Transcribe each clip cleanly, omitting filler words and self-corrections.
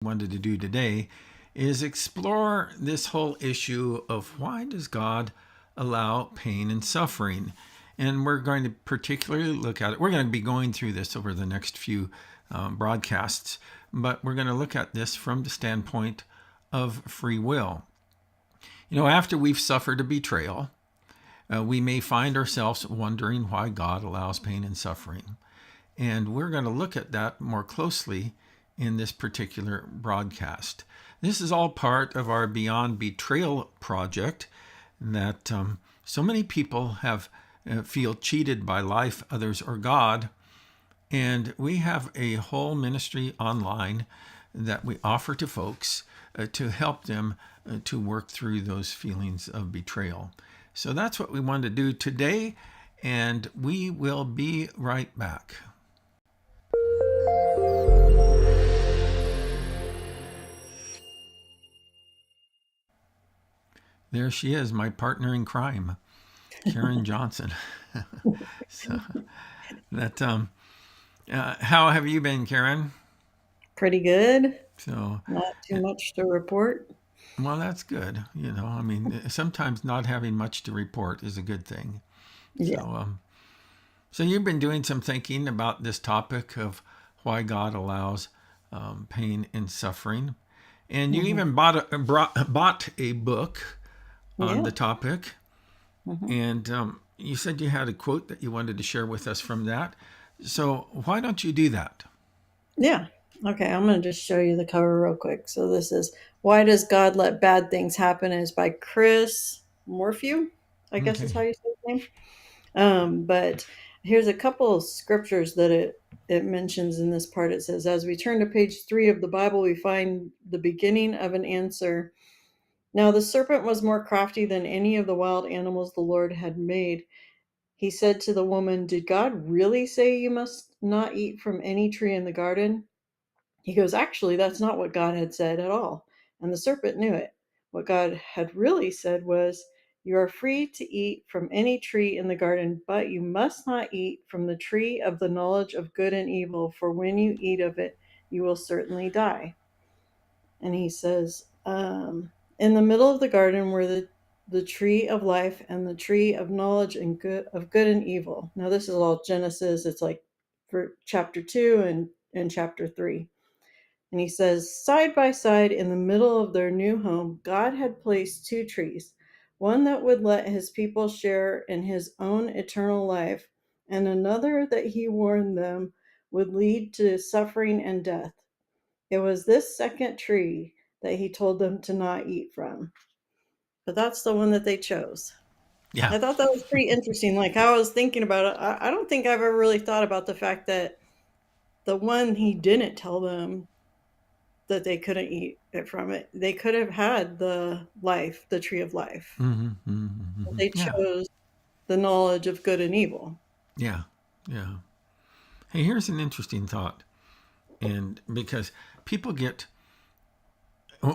wanted to do today is explore this whole issue of why does God allow pain and suffering? And we're going to particularly look at it. We're going to be going through this over the next few broadcasts, but we're going to look at this from the standpoint of free will. After we've suffered a betrayal, we may find ourselves wondering why God allows pain and suffering. And we're going to look at that more closely in this particular broadcast. This is all part of our Beyond Betrayal project that so many people feel cheated by life, others, or God. And we have a whole ministry online that we offer to folks to help them to work through those feelings of betrayal. So that's what we want to do today, and we will be right back. There she is, my partner in crime, Karen Johnson. So that how have you been, Karen? Pretty good. So, Not too much to report. well, that's good. Sometimes not having much to report is a good thing. Yeah. So you've been doing some thinking about this topic of why God allows pain and suffering, and you hmm even bought a book on Yeah. the topic. hmm And you said you had a quote that you wanted to share with us from that. So why don't you do that? Yeah. Okay, I'm going to just show you the cover real quick. So this is Why Does God Let Bad Things Happen? Is by Chris Morphew, I guess is Okay. how you say his name. But here's a couple of scriptures that it mentions in this part. It says, as we turn to page 3 of the Bible, we find the beginning of an answer. Now the serpent was more crafty than any of the wild animals the Lord had made. He said to the woman, did God really say you must not eat from any tree in the garden? He goes, actually, that's not what God had said at all. And the serpent knew it. What God had really said was, you are free to eat from any tree in the garden, but you must not eat from the tree of the knowledge of good and evil, for when you eat of it, you will certainly die. And he says, in the middle of the garden were the tree of life and the tree of knowledge and good and evil. Now this is all Genesis. It's like for chapter 2 and chapter 3. And he says, side by side in the middle of their new home, God had placed two trees, one that would let his people share in his own eternal life, and another that he warned them would lead to suffering and death. It was this second tree that he told them to not eat from. But that's the one that they chose. Yeah. I thought that was pretty interesting. Like I was thinking about it, I don't think I've ever really thought about the fact that the one he didn't tell them that they couldn't eat it from it. They could have had the tree of life. Mm-hmm, mm-hmm, But mm-hmm. they Yeah. chose the knowledge of good and evil. Yeah. Yeah. Hey, here's an interesting thought. And because people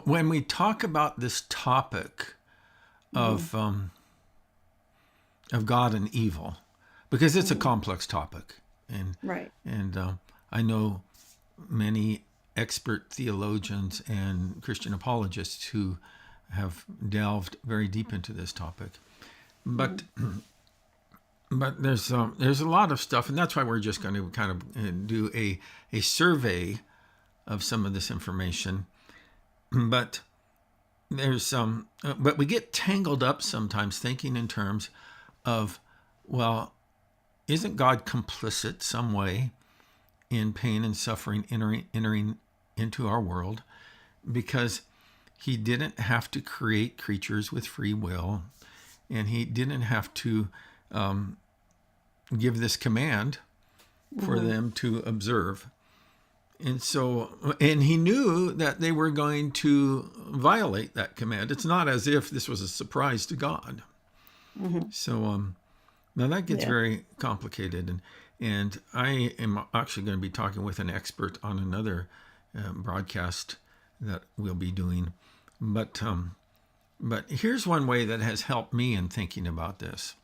when we talk about this topic hmm of God and evil, because it's a hmm complex topic, and Right. I know many expert theologians and Christian apologists who have delved very deep into this topic. hmm But there's a lot of stuff, and that's why we're just going to kind of do a survey of some of this information. But but we get tangled up sometimes thinking in terms of, well, isn't God complicit some way in pain and suffering entering into our world? Because he didn't have to create creatures with free will, and he didn't have to give this command for hmm them to observe. And he knew that they were going to violate that command. It's not as if this was a surprise to God. hmm So now that gets Yeah. very complicated, and I am actually going to be talking with an expert on another broadcast that we'll be doing. But here's one way that has helped me in thinking about this.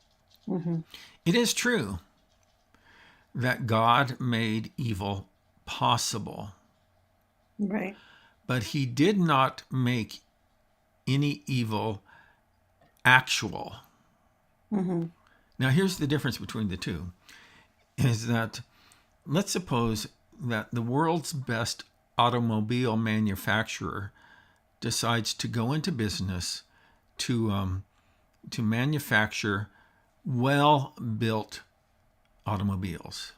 hmm It is true that God made evil possible, Right. but he did not make any evil actual. Mm-hmm. Now, here's the difference between the two, is that let's suppose that the world's best automobile manufacturer decides to go into business to manufacture well-built automobiles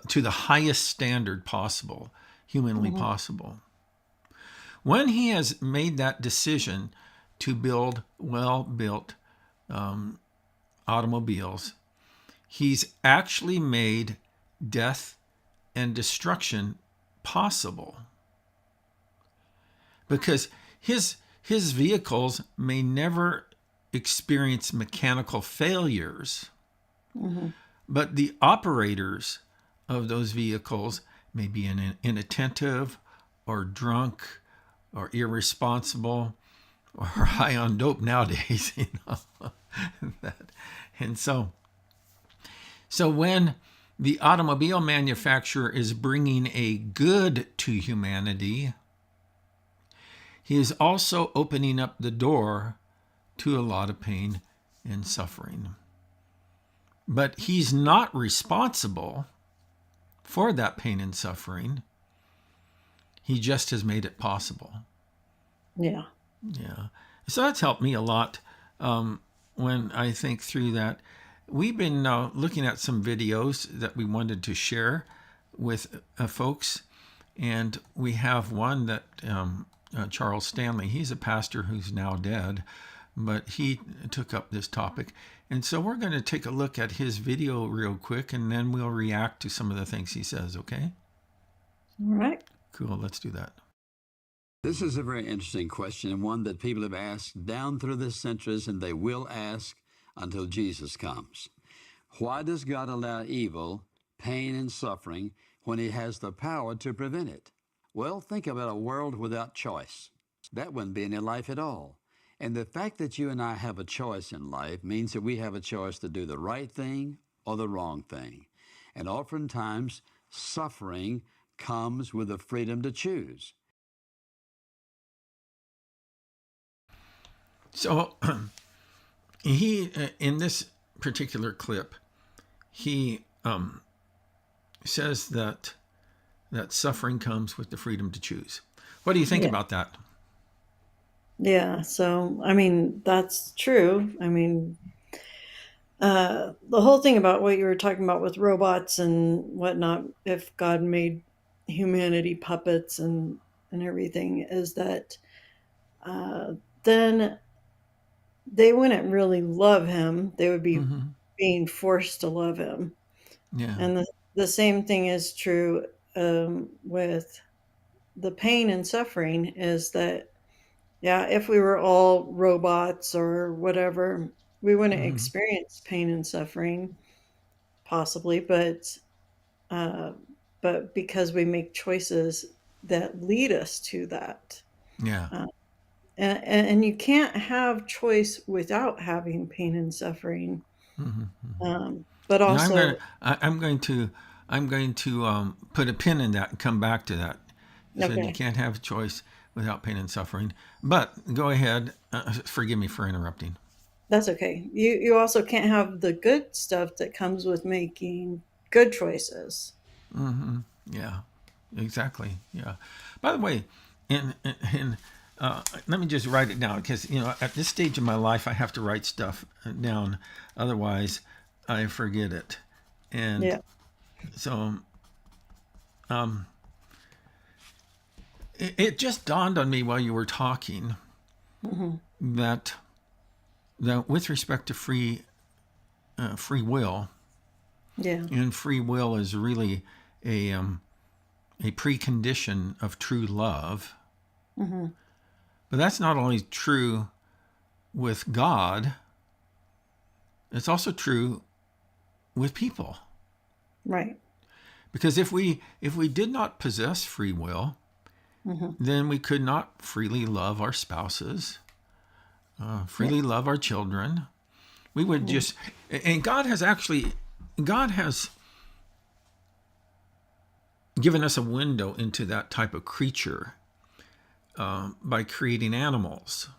to the highest standard possible, humanly Mm-hmm. possible. When he has made that decision to build well-built automobiles, he's actually made death and destruction possible, because his vehicles may never experience mechanical failures, Mm-hmm. but the operators of those vehicles may be inattentive or drunk or irresponsible or high on dope nowadays, and so when the automobile manufacturer is bringing a good to humanity, he is also opening up the door to a lot of pain and suffering. But he's not responsible for that pain and suffering. He just has made it possible. Yeah. Yeah. So that's helped me a lot when I think through that. We've been looking at some videos that we wanted to share with folks. And we have one that Charles Stanley, he's a pastor who's now dead, but he took up this topic. And so we're going to take a look at his video real quick, and then we'll react to some of the things he says, okay? All right. Cool, let's do that. This is a very interesting question, and one that people have asked down through the centuries, and they will ask until Jesus comes. Why does God allow evil, pain, and suffering when he has the power to prevent it? Well, think about a world without choice. That wouldn't be any life at all. And the fact that you and I have a choice in life means that we have a choice to do the right thing or the wrong thing. And oftentimes, suffering comes with the freedom to choose. So he, in this particular clip, he says that suffering comes with the freedom to choose. What do you think about that? Yeah. So, I mean, that's true. I mean, the whole thing about what you were talking about with robots and whatnot, if God made humanity puppets and everything, is that then they wouldn't really love him. They would be being forced to love him. Yeah. And the same thing is true with the pain and suffering, is that, yeah, if we were all robots or whatever, we wouldn't experience pain and suffering, possibly, uh, but because we make choices that lead us to that. Yeah. Uh, and you can't have choice without having pain and suffering. But Now also, I'm going to put a pin in that and come back to that. You said you okay, can't have choice without pain and suffering. But go ahead. Forgive me for interrupting. that's okay. You also can't have the good stuff that comes with making good choices. Yeah, exactly. Yeah. By the way, in let me just write it down, because at this stage of my life I have to write stuff down, otherwise I forget it. And Yeah. so it just dawned on me while you were talking that with respect to free will, Yeah. and free will is really a precondition of true love. But that's not only true with God, it's also true with people. Right. Because if we did not possess free will, then we could not freely love our spouses, freely love our children. We would just, and God has given us a window into that type of creature by creating animals.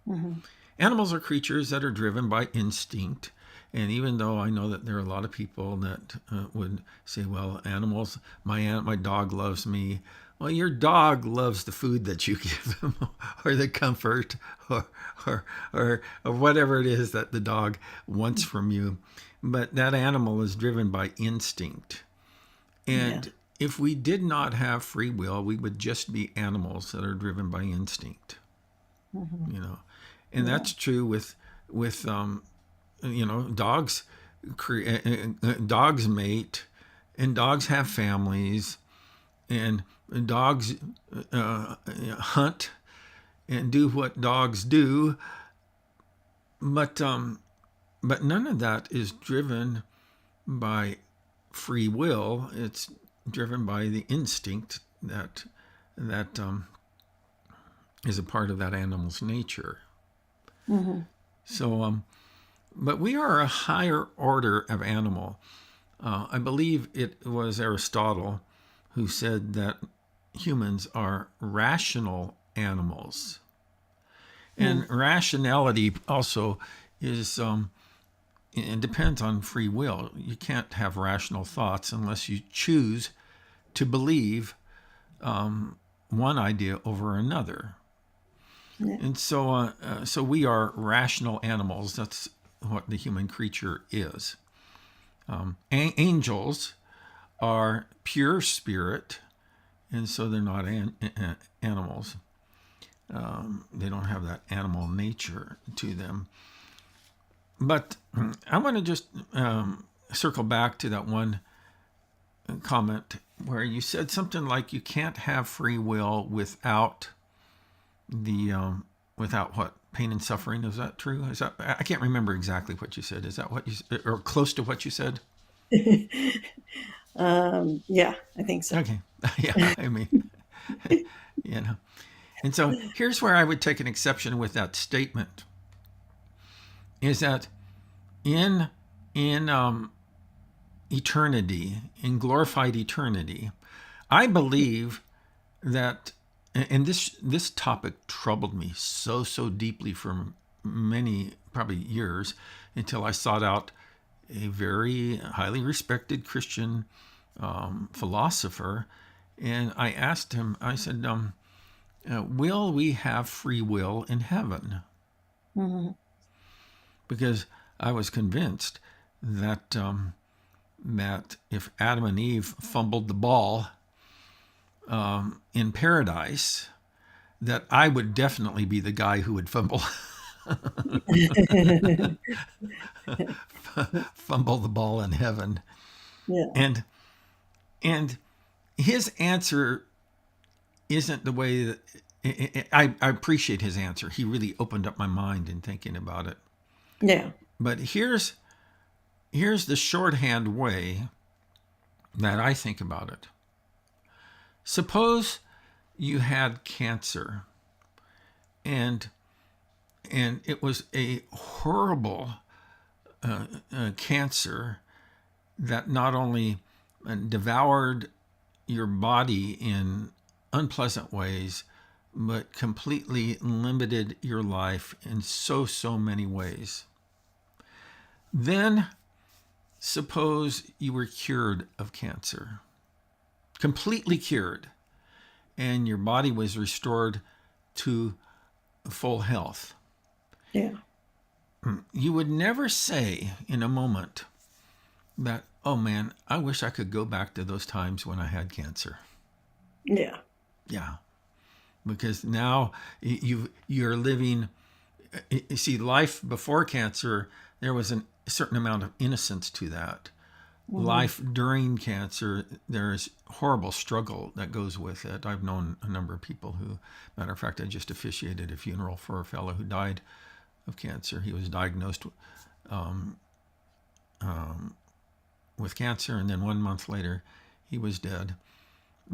Mm-hmm. Animals are creatures that are driven by instinct. And even though I know that there are a lot of people that would say, well, animals, my dog loves me. Well, your dog loves the food that you give him, or the comfort, or, or whatever it is that the dog wants from you. But that animal is driven by instinct. And if we did not have free will, we would just be animals that are driven by instinct. Mm-hmm. You know, and that's true with dogs. Dogs mate, and dogs have families, and dogs hunt and do what dogs do. But none of that is driven by free will. It's driven by the instinct that is a part of that animal's nature. Mm-hmm. So, but we are a higher order of animal. I believe it was Aristotle who said that humans are rational animals. And rationality also is, it depends on free will. You can't have rational thoughts unless you choose to believe one idea over another. Yeah. And so, so we are rational animals. That's what the human creature is. Angels are pure spirit, and so they're not animals. They don't have that animal nature to them. But I want to just circle back to that one comment where you said something like you can't have free will without without what? Pain and suffering. Is that true? Is that, I can't remember exactly what you said. Is that what you, or close to what you said? Yeah, I think so. Okay. Yeah. I mean, you know. And so here's where I would take an exception with that statement is that in eternity, in glorified eternity, I believe that, and this topic troubled me so deeply for many, probably years, until I sought out a very highly respected Christian philosopher, and I asked him. I said, "Will we have free will in heaven?" Mm-hmm. Because I was convinced that that if Adam and Eve fumbled the ball in paradise, that I would definitely be the guy who would fumble fumble the ball in heaven. Yeah. And his answer isn't the way that I appreciate his answer. He really opened up my mind in thinking about it. Yeah. But here's the shorthand way that I think about it. Suppose you had cancer, and it was a horrible cancer that not only devoured your body in unpleasant ways, but completely limited your life in so many ways. Then suppose you were cured of cancer, completely cured, and your body was restored to full health. Yeah. You would never say in a moment that, oh man, I wish I could go back to those times when I had cancer. Yeah. Yeah. Because now you're living, you see, life before cancer, there was a certain amount of innocence to that. Mm-hmm. Life during cancer, there's horrible struggle that goes with it. I've known a number of people who, matter of fact, I just officiated a funeral for a fellow who died of cancer. He was diagnosed with cancer, and then 1 month later, he was dead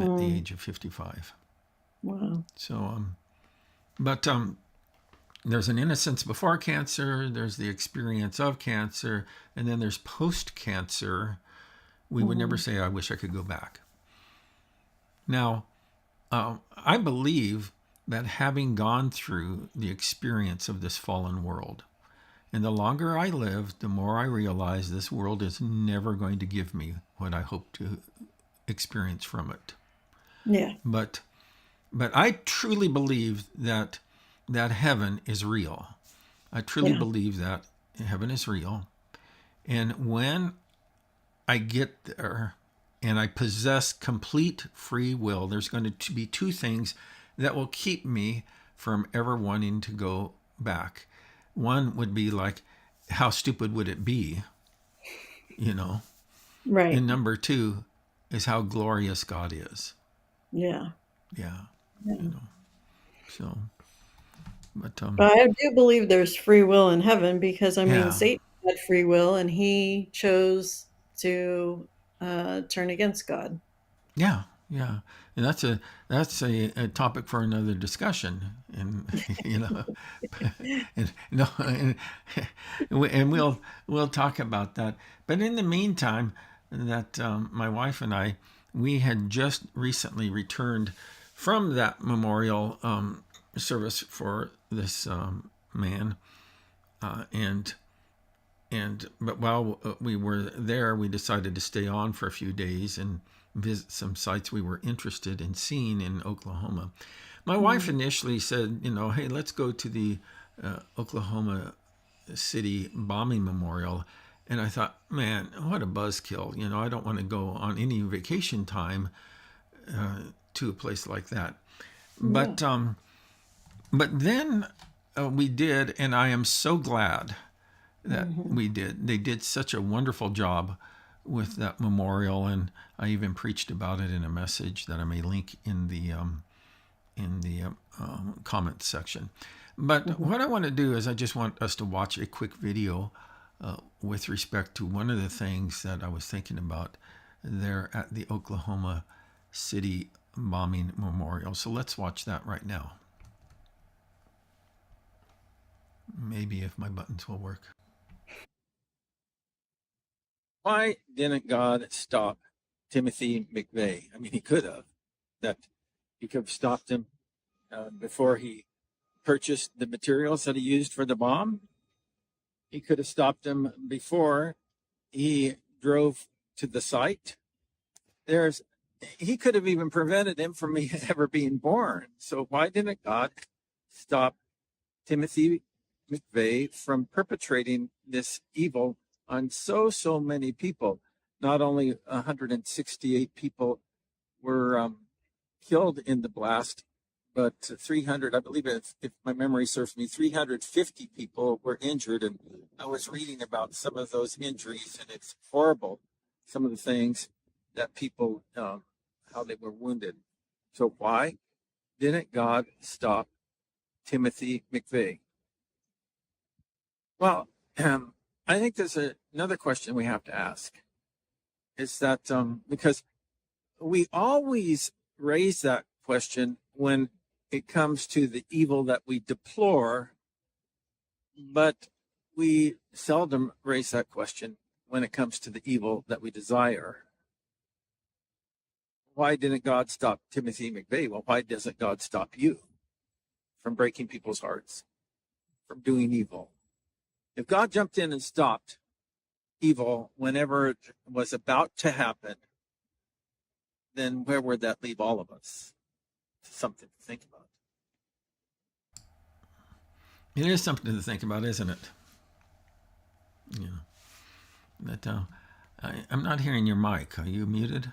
at the age of 55. Wow. So, but there's an innocence before cancer, there's the experience of cancer, and then there's post-cancer. We would never say, I wish I could go back. Now, I believe that having gone through the experience of this fallen world, and the longer I live, the more I realize this world is never going to give me what I hope to experience from it. Yeah. But I truly believe that heaven is real. I truly Yeah. believe that heaven is real. And when I get there and I possess complete free will, there's going to be two things that will keep me from ever wanting to go back. One would be like, how stupid would it be? You know? Right. And number two is how glorious God is. Yeah. Yeah. Yeah. You know? So, but, But I do believe there's free will in heaven because, I mean, yeah. Satan had free will and he chose to turn against God. Yeah. Yeah. And that's a topic for another discussion. And, you know, and no, and we'll talk about that. But in the meantime, that my wife and I, we had just recently returned from that memorial service for this man, and but while we were there, we decided to stay on for a few days and visit some sites we were interested in seeing in Oklahoma. My wife Mm. initially said, hey, let's go to the Oklahoma City bombing memorial. And I thought, man, what a buzzkill. I don't want to go on any vacation time to a place like that. Yeah. But then we did, and I am so glad that Hmm. we did. They did such a wonderful job with that memorial, and I even preached about it in a message that I may link in the comments section. But Hmm. what I want to do is I just want us to watch a quick video with respect to one of the things that I was thinking about there at the Oklahoma City bombing memorial. So let's watch that right now. Maybe if my buttons will work. Why didn't God stop Timothy McVeigh? I mean, he could have. That he could have stopped him before he purchased the materials that he used for the bomb. He could have stopped him before he drove to the site. He could have even prevented him from ever being born. So why didn't God stop Timothy McVeigh from perpetrating this evil on so many people? Not only 168 people were killed in the blast, but 300, I believe, if my memory serves me, 350 people were injured. And I was reading about some of those injuries, and it's horrible, some of the things that people, how they were wounded. So why didn't God stop Timothy McVeigh? Well, I think there's another question we have to ask. Is that because we always raise that question when it comes to the evil that we deplore, but we seldom raise that question when it comes to the evil that we desire. Why didn't God stop Timothy McVeigh? Well, why doesn't God stop you from breaking people's hearts, from doing evil? If God jumped in and stopped evil whenever it was about to happen, then where would that leave all of us? Something to think about. It is something to think about, isn't it? Yeah. But I'm not hearing your mic. Are you muted?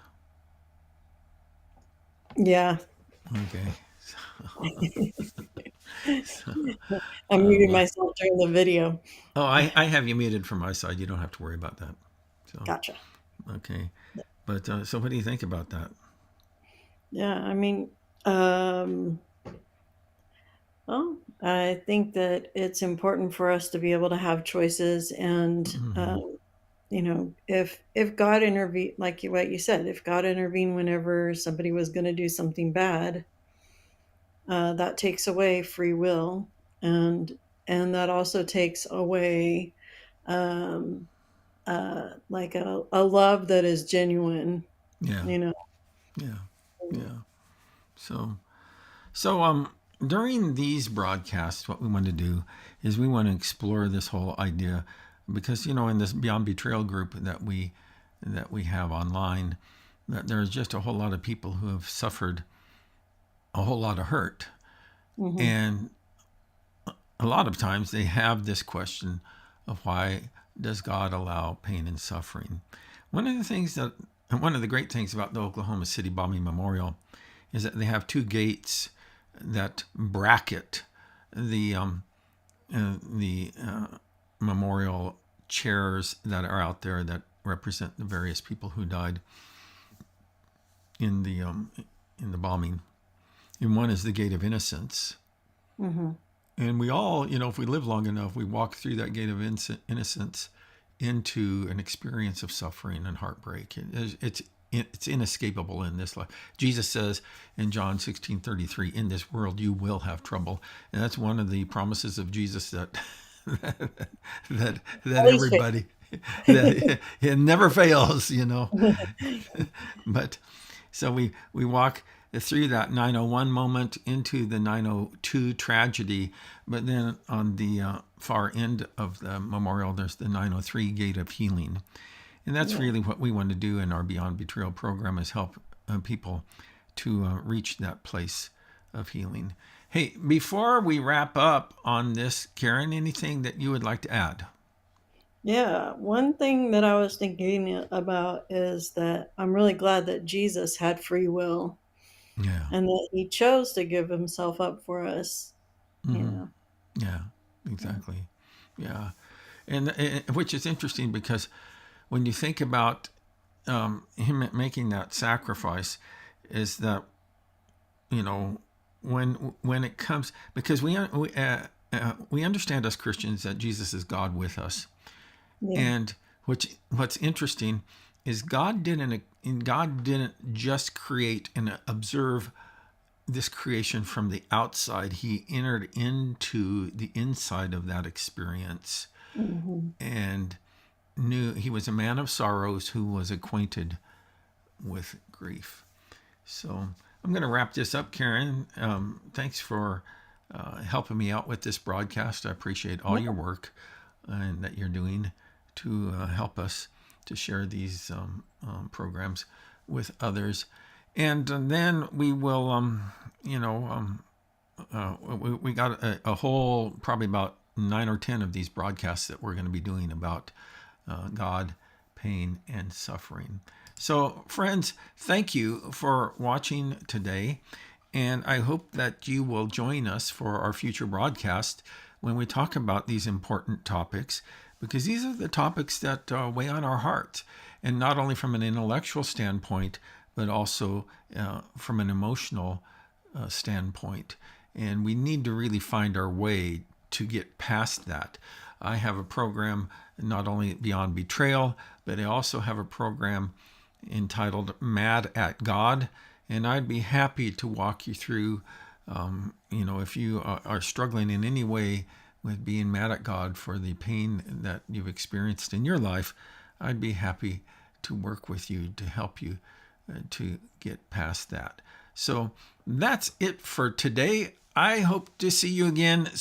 Yeah. Okay. So, I muted um, myself during the video. oh, I have you muted from my side. You don't have to worry about that. So, Gotcha. okay. But so what do you think about that? Yeah. I mean, um, well, I think that it's important for us to be able to have choices, and Mm-hmm. if God intervened, like what you said, if God intervened whenever somebody was going to do something bad, that takes away free will, and that also takes away um, like a love that is genuine. Yeah. You know. Yeah. Yeah. So, so during these broadcasts, what we want to do is we want to explore this whole idea, because in this Beyond Betrayal group that we have online, that there's just a whole lot of people who have suffered a whole lot of hurt, Mm-hmm. and a lot of times they have this question of why does God allow pain and suffering. One of the great things about the Oklahoma City bombing memorial is that they have two gates that bracket the memorial chairs that are out there that represent the various people who died in the bombing. And one is the gate of innocence. Mm-hmm. And we all, if we live long enough, we walk through that gate of innocence into an experience of suffering and heartbreak. It's inescapable in this life. Jesus says in John 16:33, "In this world you will have trouble," and that's one of the promises of Jesus that that everybody that it never fails. But so we walk through that 901 moment into the 902 tragedy, but then on the far end of the memorial, there's the 903 gate of healing. And that's really what we want to do in our Beyond Betrayal program, is help people to reach that place of healing. Hey, before we wrap up on this, Karen, anything that you would like to add? Yeah, one thing that I was thinking about is that I'm really glad that Jesus had free will Yeah. and that he chose to give himself up for us, you Mm-hmm. know. Yeah, exactly. Yeah. And which is interesting, because when you think about him making that sacrifice, is that when it comes, because we understand as Christians that Jesus is God with us, Yeah. and what's interesting is God didn't just create and observe this creation from the outside. He entered into the inside of that experience, Mm-hmm. and knew he was a man of sorrows who was acquainted with grief. So I'm going to wrap this up, Karen. Thanks for helping me out with this broadcast. I appreciate all your work and that you're doing to help us to share these programs with others. And then we will, we got a whole, probably about 9 or 10 of these broadcasts that we're going to be doing about God, pain, and suffering. So, friends, thank you for watching today. And I hope that you will join us for our future broadcast when we talk about these important topics, because these are the topics that weigh on our hearts, and not only from an intellectual standpoint, but also from an emotional standpoint. And we need to really find our way to get past that. I have a program not only Beyond Betrayal, but I also have a program entitled Mad at God, and I'd be happy to walk you through, if you are struggling in any way with being mad at God for the pain that you've experienced in your life, I'd be happy to work with you to help you to get past that. So that's it for today. I hope to see you again